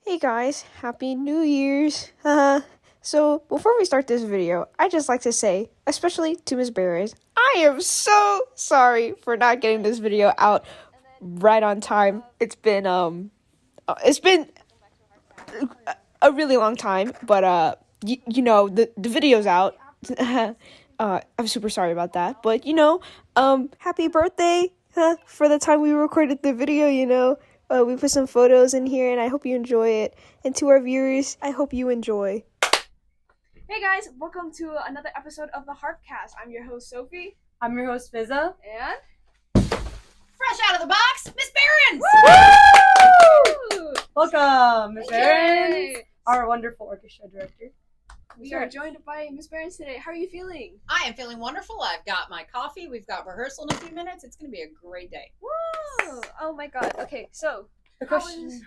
Hey guys, Happy New Year's! So before we start this video, I'd just like to say, especially to Ms. Barris, I am so sorry for not getting this video out right on time. It's been a really long time, but the video's out. I'm super sorry about that, but happy birthday for the time we recorded the video. We put some photos in here, and I hope you enjoy it. And to our viewers, I hope you enjoy. Hey guys, welcome to another episode of the Harpcast. I'm your host Sophie. I'm your host Fizza. And fresh out of the box, Miss Barons! Woo! Welcome, Miss Barons, Yay! our wonderful orchestra director. We are joined by Miss Barons today. How are you feeling? I am feeling wonderful. I've got my coffee. We've got rehearsal in a few minutes. It's going to be a great day. Woo! Oh my god. Okay, so The how question. is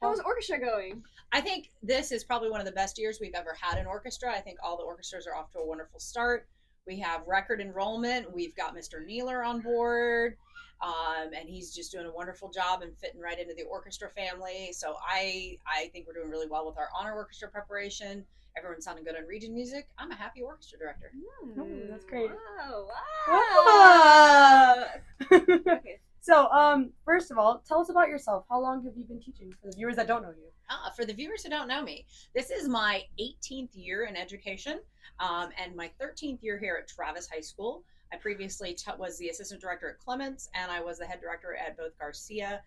orchestra going? I think this is probably one of the best years we've ever had in orchestra. I think all the orchestras are off to a wonderful start. We have record enrollment. We've got Mr. Neeler on board, and he's just doing a wonderful job and fitting right into the orchestra family. So I think we're doing really well with our honor orchestra preparation. Everyone's sounding good on region music. I'm a happy orchestra director. Oh, that's great. Wow! Ah! Okay. So, first of all, tell us about yourself. How long have you been teaching for the viewers that don't know you? For the viewers who don't know me, this is my 18th year in education and my 13th year here at Travis High School. I previously was the assistant director at Clements, and I was the head director at both Garcia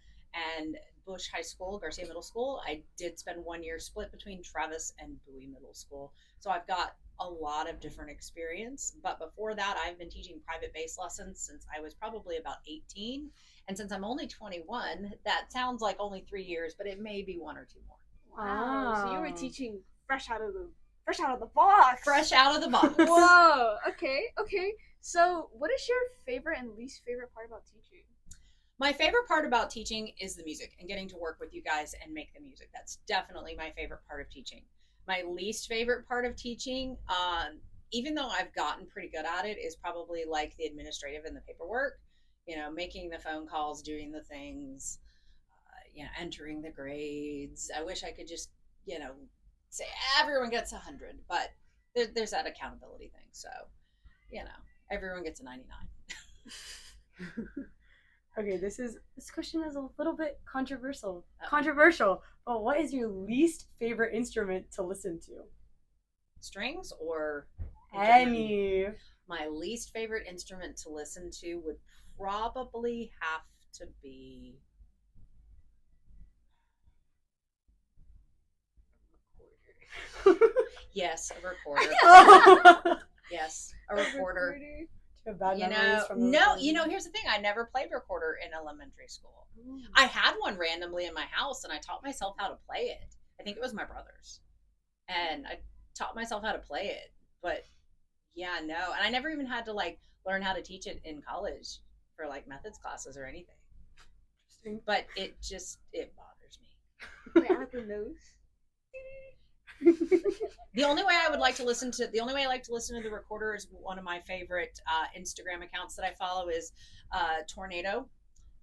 and Bush High School, Garcia Middle School. I did spend 1 year split between Travis and Bowie Middle School. So I've got a lot of different experience. But before that, I've been teaching private bass lessons since I was probably about 18. And since I'm only 21, that sounds like only 3 years, but it may be 1 or 2 more. Wow! So you were Wow. teaching fresh out of the box. Fresh out of the box. Whoa! Okay. So, what is your favorite and least favorite part about teaching? My favorite part about teaching is the music and getting to work with you guys and make the music. That's definitely my favorite part of teaching. My least favorite part of teaching, even though I've gotten pretty good at it, is probably like the administrative and the paperwork. Making the phone calls, doing the things, entering the grades. I wish I could just, say everyone gets 100, but there's that accountability thing. So, everyone gets a 99. Okay, this question is a little bit controversial. Uh-oh. But what is your least favorite instrument to listen to? Strings or Any. My least favorite instrument to listen to would probably have to be yes, a recorder. Oh. Yes, a recorder. You have bad memories from the recording? Here's the thing. I never played recorder in elementary school. Ooh. I had one randomly in my house, and I taught myself how to play it. I think it was my brother's, and I taught myself how to play it. But yeah, no, and I never even had to learn how to teach it in college for methods classes or anything. Interesting. But it bothers me. Wait, I have the nose. The only way I like to listen to the recorder is one of my favorite Instagram accounts that I follow is Tornado,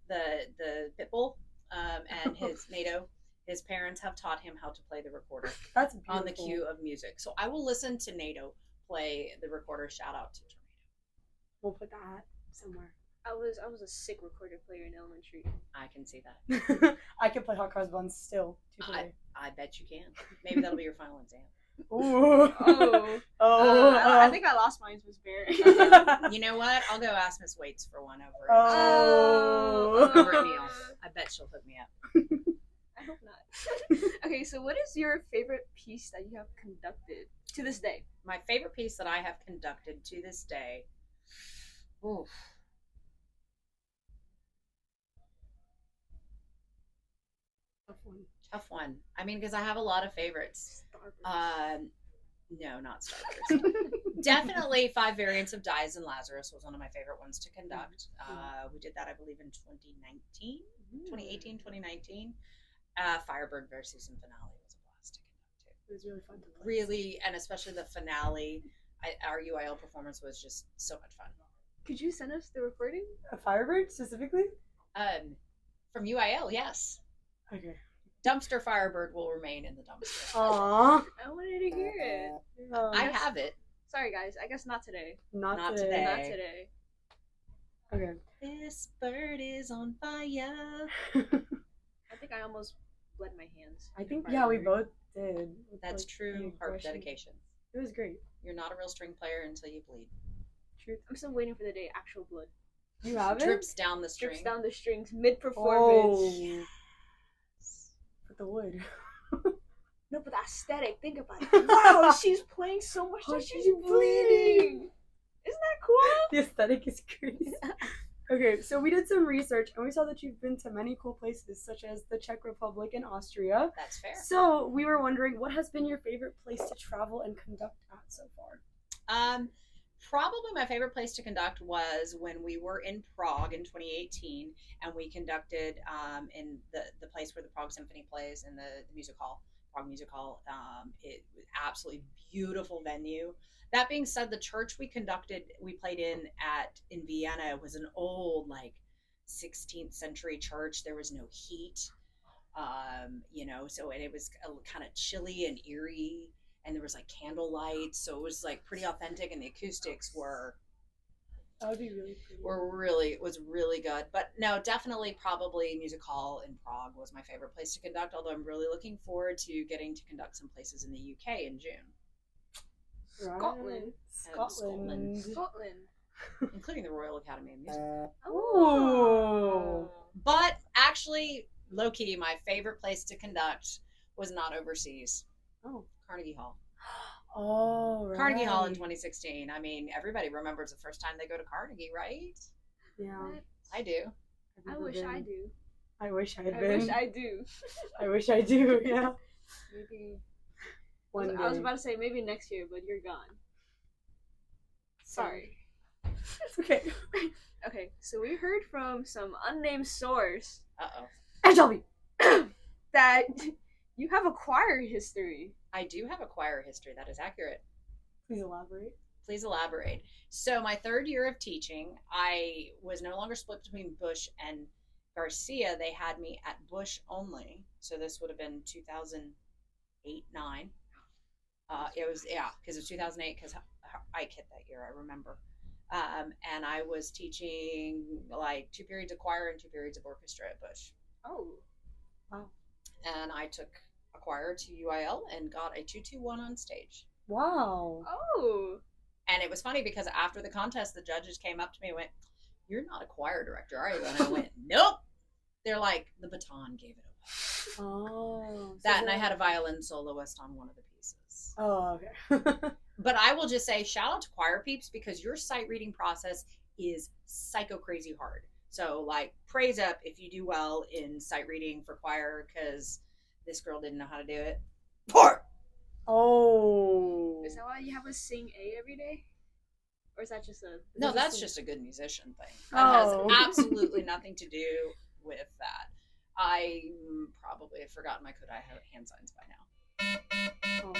the pit bull, and his NATO. His parents have taught him how to play the recorder. That's beautiful. On the cue of music. So I will listen to NATO play the recorder. Shout out to Tornado. We'll put that somewhere. I was a sick recorder player in elementary. I can see that. I can play Hot Cross Buns still to today. I bet you can. Maybe that'll be your final exam. Ooh. Oh. I think I lost mine was Bear. You know what? I'll go ask Miss Waits for one over Oh. at Neil. I bet she'll hook me up. I hope not. Okay, so what is your favorite piece that you have conducted to this day? My favorite piece that I have conducted to this day. Oof. Tough one. I mean, because I have a lot of favorites. No, not Starburst. Definitely 5 Variants of Dies and Lazarus was one of my favorite ones to conduct. We did that, I believe, in 2018, 2019. Firebird versus and Finale was a blast to conduct too. It was really fun to play. Really, and especially the finale. Our UIL performance was just so much fun. Could you send us the recording? A Firebird specifically? From UIL, yes. Okay. Dumpster Firebird will remain in the dumpster. Aww. I wanted to hear it. I have it. Sorry, guys. I guess not today. Not today. today. Not today. Okay. This bird is on fire. I think I almost bled my hands. I think, yeah, we both did. With, That's like, true the heart aggression. dedication. It was great. You're not a real string player until you bleed. Truth. I'm still waiting for the day actual blood You have it? Drips down the string. drips down the strings mid performance. Oh. With the wood. No, but the aesthetic. Think about it. Wow, she's playing so much Oh, that she's she's bleeding. Isn't that cool? The aesthetic is crazy. Okay, so we did some research and we saw that you've been to many cool places such as the Czech Republic and Austria. That's fair. So we were wondering, what has been your favorite place to travel and conduct at so far? Probably my favorite place to conduct was when we were in Prague in 2018, and we conducted in the place where the Prague Symphony plays in the music hall, Prague Music Hall. It was absolutely beautiful venue. That being said, the church we played in Vienna was an old, like 16th century church. There was no heat, so, and it was kind of chilly and eerie, and there was like candlelight, so it was like pretty authentic, and the acoustics were That would be really pretty. it was really good. But no, definitely probably Music Hall in Prague was my favorite place to conduct, although I'm really looking forward to getting to conduct some places in the UK in June. Right. Scotland. Scotland. Scotland. Including the Royal Academy of Music. Oh. But actually, low-key, my favorite place to conduct was not overseas. Oh. Carnegie Hall. Oh, right. Carnegie Hall in 2016. I mean, everybody remembers the first time they go to Carnegie, right? Yeah. I do. I wish I do. I wish I had I been. wish I do. I wish I do, yeah. Maybe. One day. I was about to say maybe next year, but you're gone. Sorry. It's okay. Okay, so we heard from some unnamed source Uh-oh. Angelique! that you have a choir history. I do have a choir history. That is accurate. Please elaborate. Please elaborate. So my third year of teaching, I was no longer split between Bush and Garcia. They had me at Bush only. So this would have been 2008, 9. It was, because it was 2008, because Ike hit that year, I remember. And I was teaching like 2 periods of choir and 2 periods of orchestra at Bush. Oh. Wow. And I took a choir to UIL and got a 2-2-1 on stage. Wow. Oh. And it was funny because after the contest, the judges came up to me and went, "You're not a choir director, are you?" And I went, "Nope." They're like, the baton gave it away. Oh. That, and I had a violin soloist on one of the pieces. Oh, okay. But I will just say, shout out to choir peeps, because your sight reading process is psycho crazy hard. So, like, praise up if you do well in sight reading for choir, because this girl didn't know how to do it. Poor. Oh. Is that why you have us sing A every day? Or is that just a... No, that's just a good musician thing. That Oh. has absolutely nothing to do with that. I probably have forgotten my Kodai hand signs by now. Oh.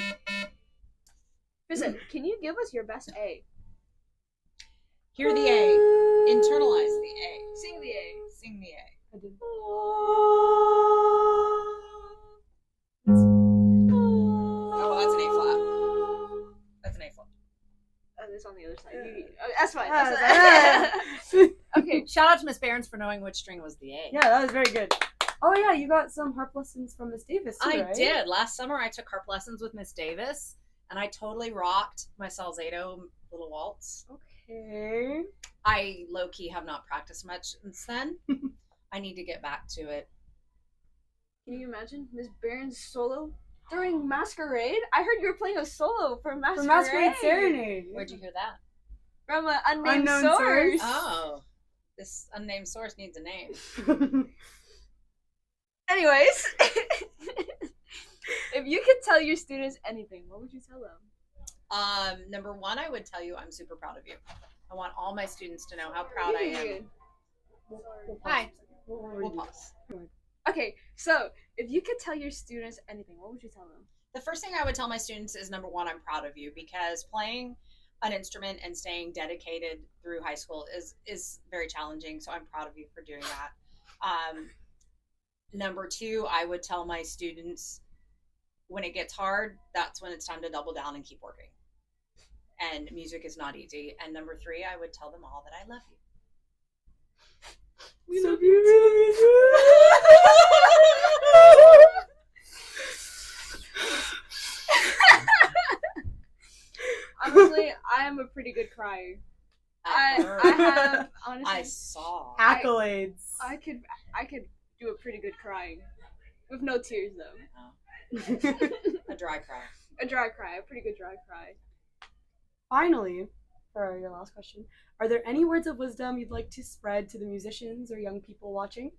Listen, can you give us your best A? Hear the A. Internalize the A. Sing the A. Sing the A. I did. Oh, that's an A flat. That's an A flat. Oh, it's on the other side. That's fine. Yeah, That's fine. Okay. Shout out to Miss Barons for knowing which string was the A. Yeah, that was very good. Oh yeah, you got some harp lessons from Miss Davis too, I right? did. Last summer I took harp lessons with Miss Davis, and I totally rocked my Salzato little waltz. Okay. I low-key have not practiced much since then. I need to get back to it. Can you imagine Miss Barron's solo during Masquerade? I heard you were playing a solo for Masquerade. For Masquerade Serenade. Where'd you hear that? From an unnamed Unknown source. source. Oh, this unnamed source needs a name. Anyways, if you could tell your students anything, what would you tell them? Number one, I would tell you I'm super proud of you. I want all my students to know how proud I am. Hi. We'll pause. Okay, so if you could tell your students anything, what would you tell them? The first thing I would tell my students is, number one, I'm proud of you, because playing an instrument and staying dedicated through high school is very challenging. So I'm proud of you for doing that. Number two, I would tell my students when it gets hard, that's when it's time to double down and keep working. And music is not easy. And number three, I would tell them all that I love you. We love you. Honestly, I am a pretty good crier. I have honestly. I saw. Accolades. I could do a pretty good crying, with no tears though. A dry cry. A dry cry, a pretty good dry cry. Finally, for your last question, are there any words of wisdom you'd like to spread to the musicians or young people watching?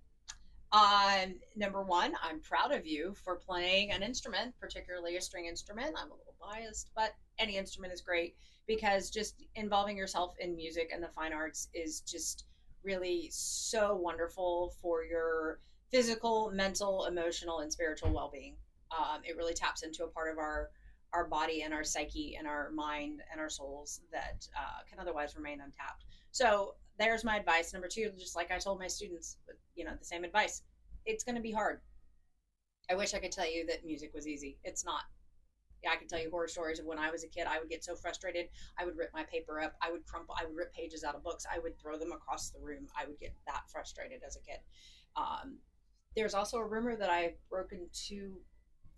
Number one, I'm proud of you for playing an instrument, particularly a string instrument. I'm a little biased, but any instrument is great because just involving yourself in music and the fine arts is just really so wonderful for your physical, mental, emotional, and spiritual well-being. It really taps into a part of our body and our psyche and our mind and our souls that can otherwise remain untapped. So there's my advice. Number two, just like I told my students, the same advice. It's going to be hard. I wish I could tell you that music was easy. It's not. Yeah, I can tell you horror stories of when I was a kid. I would get so frustrated. I would rip my paper up. I would crumple. I would rip pages out of books. I would throw them across the room. I would get that frustrated as a kid. There's also a rumor that I've broken 2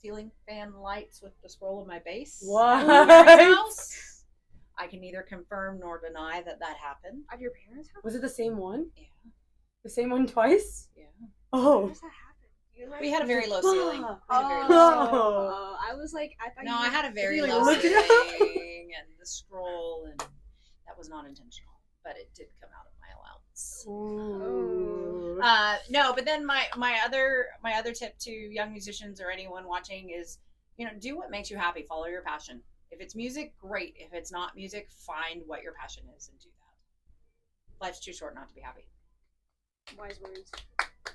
ceiling fan lights with the scroll of my bass. What? House. I can neither confirm nor deny that happened. At your parents' house? Was it the same one? Yeah. The same one twice? Yeah. How Oh. does that happen? We had a very low ceiling. Oh. I was like, I thought. No, you I had a very Like, low look it up. ceiling and the scroll, and that was not intentional, but it did come out of my allowance. Ooh. No, but then my other tip to young musicians or anyone watching is, do what makes you happy. Follow your passion. If it's music, great. If it's not music, find what your passion is and do that. Life's too short not to be happy. Wise words.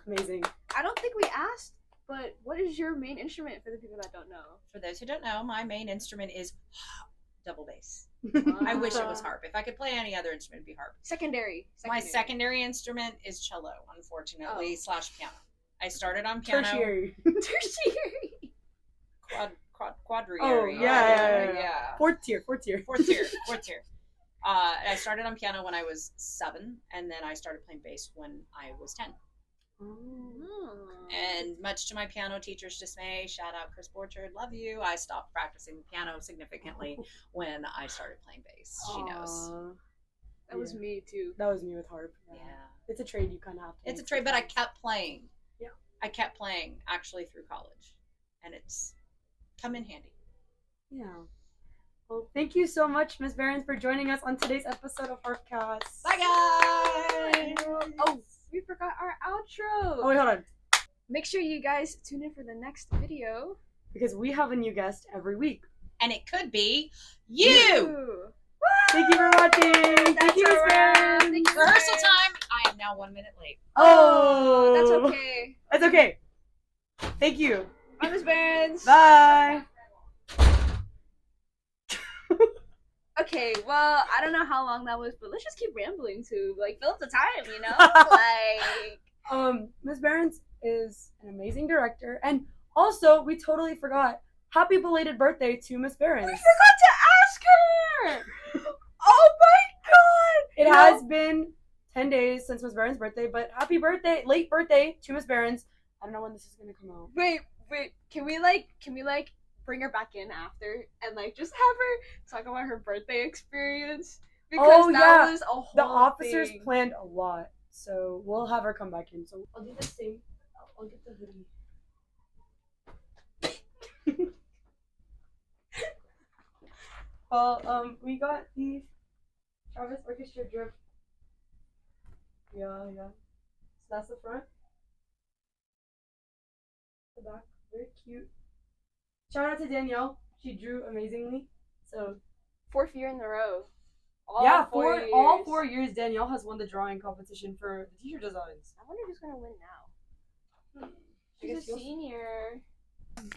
Amazing. I don't think we asked, but what is your main instrument for the people that don't know? For those who don't know, my main instrument is double bass. I wish it was harp. If I could play any other instrument, it'd be harp. Secondary. My secondary instrument is cello, unfortunately, Oh. / piano. I started on piano. Tertiary. Tertiary. Quadriary. Oh, yeah. Yeah. Fourth tier. Fourth tier. I started on piano when I was 7, and then I started playing bass when I was 10. And much to my piano teacher's dismay, shout out Chris Borchard, love you, I stopped practicing the piano significantly when I started playing bass. She knows. Aw. That was me too. That was me with harp. Yeah. It's a trade you kind of have to It's a make trade, but I sometimes. kept playing. Yeah. I kept playing actually through college, and it's come in handy. Yeah. Well, thank you so much, Ms. Behrens, for joining us on today's episode of Harpcast. Bye, guys! Oh, we forgot our outro. Oh, wait, hold on. Make sure you guys tune in for the next video. Because we have a new guest every week. And it could be you! Ooh. Thank you for watching. Thank you, Ms. Behrens. Thank you. Rehearsal time! I am now 1 minute late. Oh, That's okay. That's okay. Thank you. Bye, Ms. Behrens. Bye. Okay, well, I don't know how long that was, but let's just keep rambling to fill up the time, like. Ms. Behrens is an amazing director, and also we totally forgot. Happy belated birthday to Ms. Behrens. We forgot to ask her. Oh my god! It You has know- been 10 days since Ms. Behrens' birthday, but happy birthday, late birthday to Ms. Behrens. I don't know when this is gonna come out. Wait. Can we bring her back in after and just have her talk about her birthday experience? Because Oh, that yeah. was a whole The officers thing. planned a lot, so we'll have her come back in. So I'll do the same. I'll get the hoodie. Well, we got the Travis Orchestra drip. Yeah. So that's the front. The back, very cute. Shout out to Danielle. She drew amazingly. So 4th year in a row. yeah, four all years. 4 years, Danielle has won the drawing competition for the t-shirt designs. I wonder who's gonna win now. I She's a guess you'll- senior.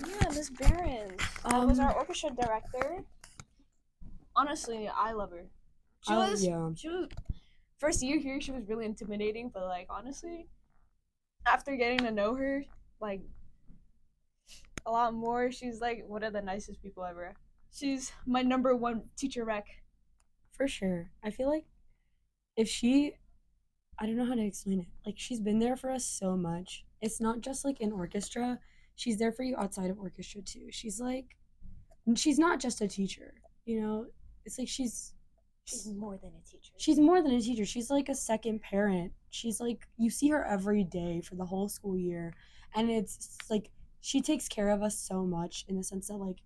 Yeah, Miss Behrens. Was our orchestra director. Honestly, I love her. She was first year here. She was really intimidating, but honestly, after getting to know her, like a lot more. She's like one of the nicest people ever. She's my number one teacher rec. For sure. I feel like if I don't know how to explain it. Like, she's been there for us so much. It's not just like in orchestra. She's there for you outside of orchestra too. She's not just a teacher, you know? It's like she's more than a teacher. She's more than a teacher. She's like a second parent. She's like, you see her every day for the whole school year. And it's like, she takes care of us so much in the sense that, like,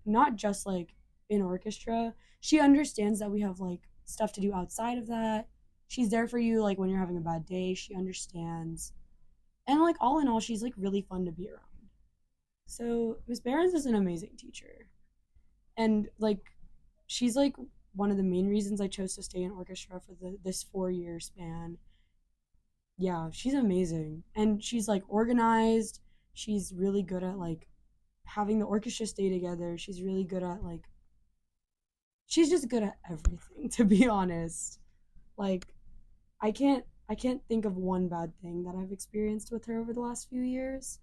not just like in orchestra. She understands that we have like stuff to do outside of that. She's there for you, like, when you're having a bad day. She understands. And, like, all in all, she's, like, really fun to be around. So, Miss Behrens is an amazing teacher. And, like, she's, like, one of the main reasons I chose to stay in orchestra for this 4-year span. Yeah, she's amazing. And she's, like, organized. She's really good at, like, having the orchestra stay together. She's really good at, like, she's just good at everything, to be honest. Like, I can't think of one bad thing that I've experienced with her over the last few years.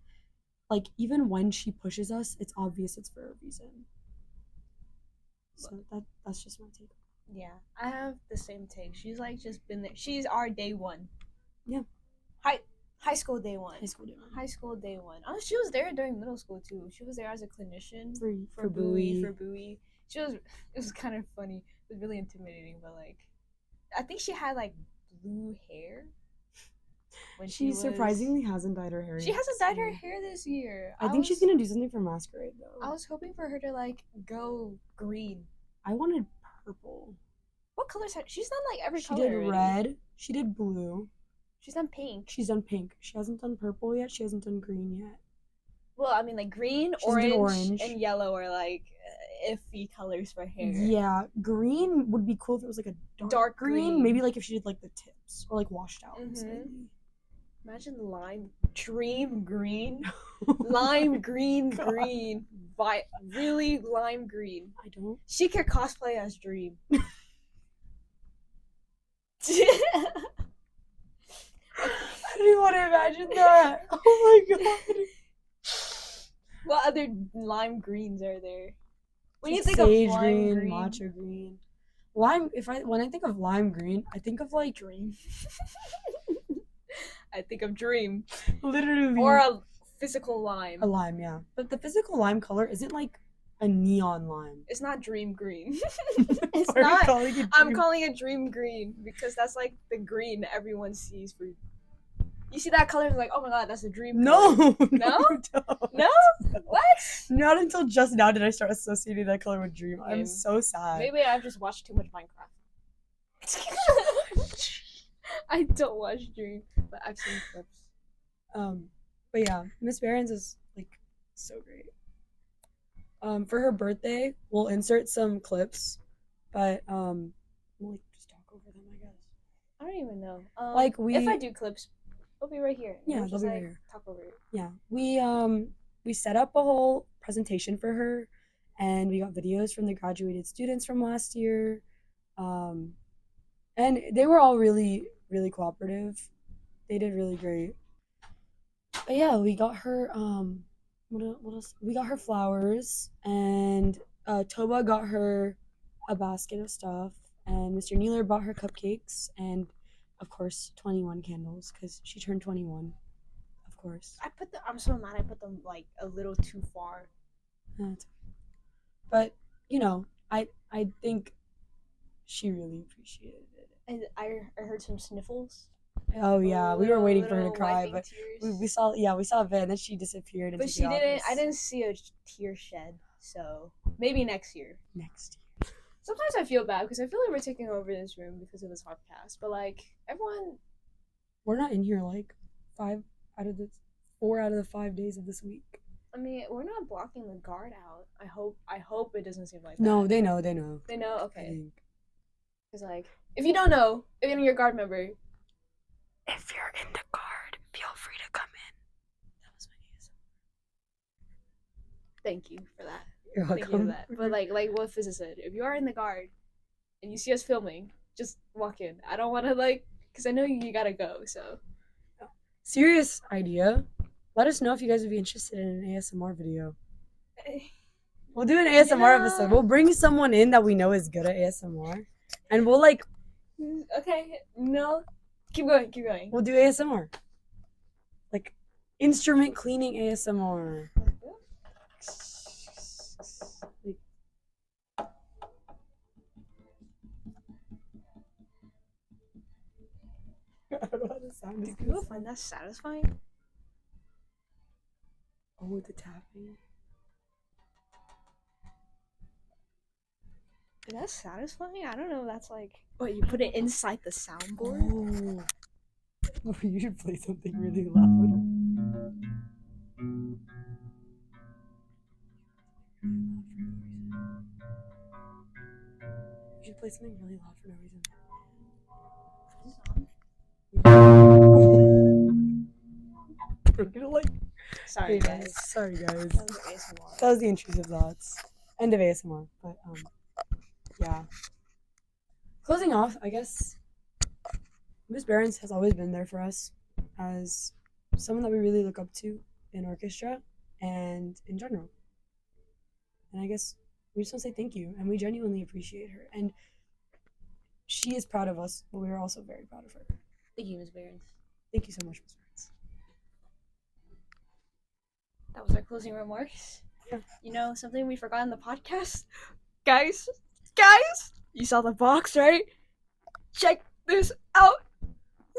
Like, even when she pushes us, it's obvious it's for a reason. So that's just my take. Yeah, I have the same take. She's like just been there. She's our day one. Yeah. High school day one. High school day one. High school day one. Oh, she was there during middle school too. She was there as a clinician For Bowie. Bowie. For Bowie. It was kind of funny. It was really intimidating, but like, I think she had like blue hair. When She surprisingly hasn't dyed her hair. She yet, hasn't dyed so- her hair this year. I think she's gonna do something for Masquerade though. I was hoping for her to like go green. I wanted purple. What colors? She's done like every She color. did already. red. She did blue. She's done pink. She's done pink. She hasn't done purple yet. She hasn't done green yet. Well, I mean, like green, She's done orange, and yellow are like iffy colors for hair. Yeah, green would be cool if it was like a dark green. Maybe like if she did like the tips or like washed out. Mhm. Slightly. Imagine dream green, lime green, God. green, really lime green. I don't. She could cosplay as Dream. I don't even want to imagine that. Oh my god. What other lime greens are there? When you Like think of sage lime green, matcha green, lime. When I think of lime green, I think of like Dream. I think of Dream literally or a physical lime. a lime, yeah. But the physical lime color isn't like a neon lime. It's not Dream Green. It's not. I'm calling it Dream Green because that's like the green everyone sees for. You see that color, it's like, oh my god, that's a dream. No, color. no, No? don't. No? What? Not until just now did I start associating that color with dream. I'm Same. so sad. Maybe I've just watched too much Minecraft. I don't watch Dream, but I've seen clips. But yeah, Miss Behrens is like so great. For her birthday, we'll insert some clips, but we'll like just talk over them, I guess. I don't even know. Like, if I do clips, they'll be right here. Yeah, We'll they'll just, be like, right here. Talk over it. Yeah, we set up a whole presentation for her, and we got videos from the graduated students from last year, and they were all really, really cooperative. They did really great. But yeah, we got her what else? We got her flowers, and Toba got her a basket of stuff, and Mr. Neeler bought her cupcakes, and of course 21 candles because she turned 21. Of course. I'm so mad I put them like a little too far. That's okay. But you know, I think she really appreciated it. And I heard some sniffles. Oh yeah, we were waiting for her to Little cry, wiping but tears. we saw a bit, and then she disappeared into But the she didn't. office. I didn't see a tear shed. So maybe next year. Next year. Sometimes I feel bad because I feel like we're taking over this room because of this Harpcast. But like everyone, We're not in here like 4 out of the 5 days of this week. I mean, we're not blocking the guard out. I hope it doesn't seem like No, that. they know. They know. I Okay. think. Because like, if you don't know, if you're your guard member, If you're in the guard, feel free to come in. That was my ASMR. thank you for that. You're Thank you for welcome. that. But like what Fizza said, if you are in the guard and you see us filming, just walk in. I don't want to because I know you gotta go. So Serious idea. Let us know if you guys would be interested in an ASMR video. We'll do an ASMR episode. We'll bring someone in that we know is good at ASMR, and we'll like. Okay, no. Keep going. We'll do ASMR. Like instrument cleaning ASMR. I don't know how the sound is. Do people find that satisfying? Oh, the tapping. Is that satisfying? I don't know. That's like, what, you put it inside the soundboard? Oh. You should play something really loud. You should play something really loud for no reason. We're gonna like. Sorry, guys. Sorry, guys. That was ASMR. That was the intrusive thoughts. End of ASMR. But yeah. Closing off, I guess. Miss Behrens has always been there for us as someone that we really look up to in orchestra and in general. And I guess we just want to say thank you, and we genuinely appreciate her. And she is proud of us, but we are also very proud of her. Thank you, Ms. Behrens. Thank you so much, Miss Behrens. That was our closing remarks. Yeah. You know, something we forgot in the podcast? Guys, you saw the box, right? Check this out.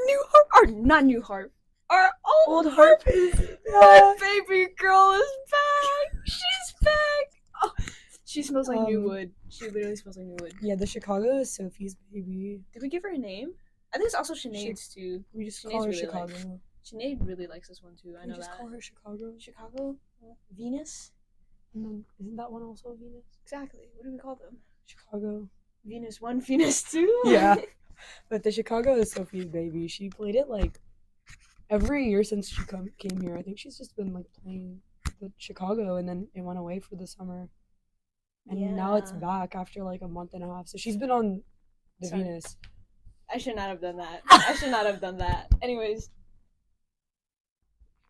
New harp, or not new harp. Our old harp is back. My baby girl is back. She's back. Oh, she smells like new wood. She literally smells like new wood. Yeah, the Chicago is Sophie's baby. Did we give her a name? I think it's also Sinead's too. We just Sinead's call her really Chicago. Sinead really likes this one too. I We know just that. call her Chicago. Chicago, Venus. And then, isn't that one also a Venus? Exactly. What do we call them? Chicago. Venus 1, Venus 2. Yeah. But the Chicago is Sophie's baby. She played it like every year since she came here. I think she's just been like playing the Chicago, and then it went away for the summer. And now it's Yeah. back after like a month and a half. So she's been on the Sorry. Venus. I should not have done that. I should not have done that. Anyways.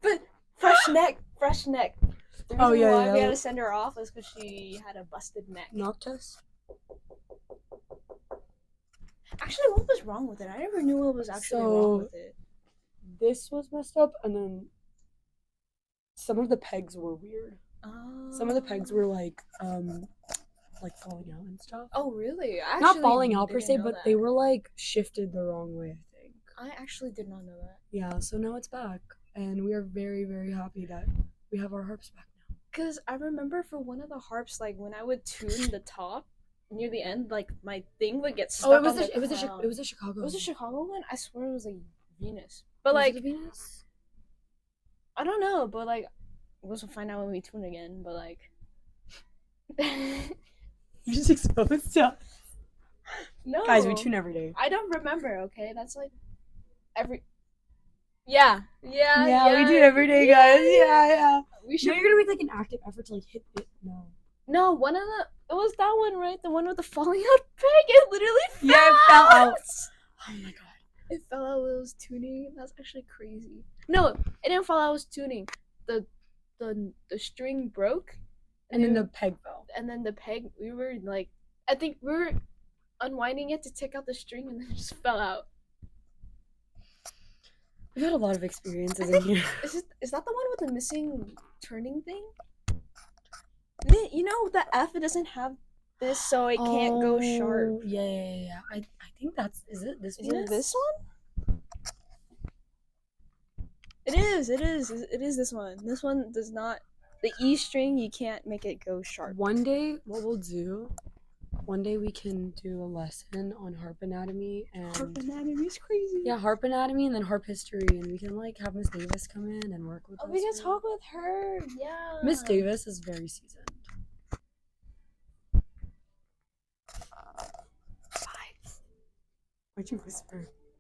But fresh neck. The reason Oh, yeah, why yeah. we had to send her off was because she had a busted neck. Noctis? Actually, what was wrong with it? I never knew what was actually So- wrong with it. This was messed up, and then some of the pegs were weird. Some of the pegs were like falling out and stuff. Oh, really? I Not actually falling out per didn't se, know but that. they were like shifted the wrong way, I think. I actually did not know that. Yeah, so now it's back, and we are very, very happy that we have our harps back now. Because I remember for one of the harps, like when I would tune the top near the end, like my thing would get stuck. Oh, it was on it was the crown. it was a Chicago. It was a Chicago one? I swear it was like Venus. But Was like, it a Venus? I don't know, but like, we'll find out when we tune again, but like. You just exposed us. No. Guys, we tune every day. I don't remember, okay? That's like every. Yeah, Yeah, we tune every day, guys. Yeah. We You should. know you're gonna make like an active effort to like hit it. No. No, one of the. It was that one, right? The one with the falling out peg. It literally fell Yeah, it fell out. Oh my god. It fell out while it was tuning. That's actually crazy. No, it didn't fall out. It was tuning. The string broke, And then the peg fell. and then the peg. We were like, I think we were unwinding it to take out the string, and then it just fell out. We've had a lot of experiences in here. Is that the one with the missing turning thing? You know the F, it doesn't have this, so it can't go sharp. Yeah. I think that's. Is it this? Is it this one? It is this one. This one does not. The E string, you can't make it go sharp. One day, what we'll do. One day we can do a lesson on harp anatomy and. Harp anatomy is crazy. Yeah, harp anatomy and then harp history, and we can like have Miss Davis come in and work with us. Oh, we can for it. talk with her. Yeah. Miss Davis is very seasoned. Why'd you whisper?